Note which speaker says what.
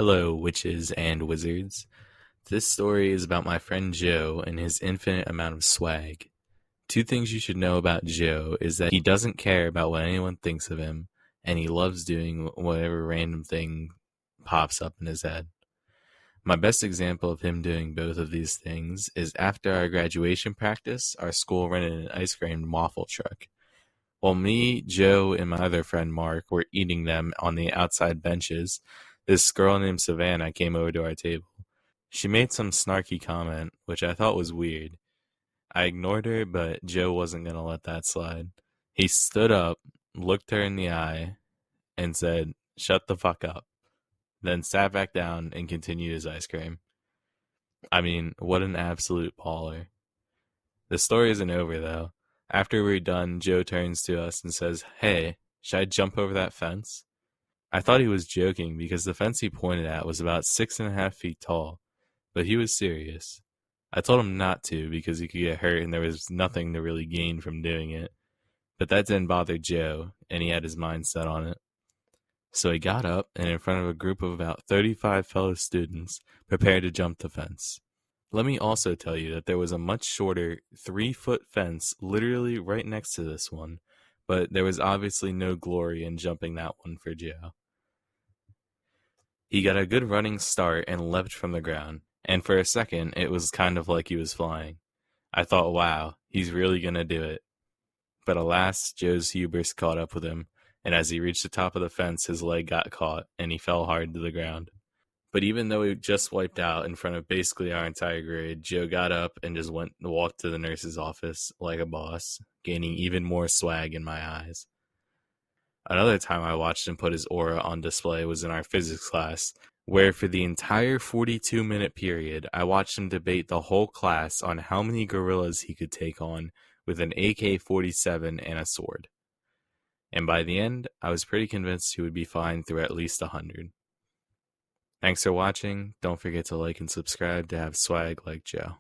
Speaker 1: Hello, witches and wizards. This story is about my friend Joe and his infinite amount of swag. Two things you should know about Joe is that he doesn't care about what anyone thinks of him, and he loves doing whatever random thing pops up in his head. My best example of him doing both of these things is after our graduation practice, our school rented an ice cream waffle truck. While me, Joe, and my other friend Mark were eating them on the outside benches, this girl named Savannah came over to our table. She made some snarky comment, which I thought was weird. I ignored her, but Joe wasn't going to let that slide. He stood up, looked her in the eye, and said, "Shut the fuck up," then sat back down and continued his ice cream. I mean, what an absolute baller. The story isn't over, though. After we're done, Joe turns to us and says, "Hey, should I jump over that fence?" I thought he was joking because the fence he pointed at was about 6.5 feet tall, but he was serious. I told him not to because he could get hurt and there was nothing to really gain from doing it. But that didn't bother Joe, and he had his mind set on it. So he got up and in front of a group of about 35 fellow students prepared to jump the fence. Let me also tell you that there was a much shorter 3-foot fence literally right next to this one, but there was obviously no glory in jumping that one for Joe. He got a good running start and leapt from the ground, and for a second it was kind of like he was flying. I thought, wow, he's really gonna do it. But alas, Joe's hubris caught up with him, and as he reached the top of the fence, his leg got caught, and he fell hard to the ground. But even though he just wiped out in front of basically our entire grade, Joe got up and just walked to the nurse's office like a boss, gaining even more swag in my eyes. Another time I watched him put his aura on display was in our physics class, where for the entire 42-minute period, I watched him debate the whole class on how many gorillas he could take on with an AK-47 and a sword. And by the end, I was pretty convinced he would be fine through at least 100. Thanks for watching. Don't forget to like and subscribe to have swag like Joe.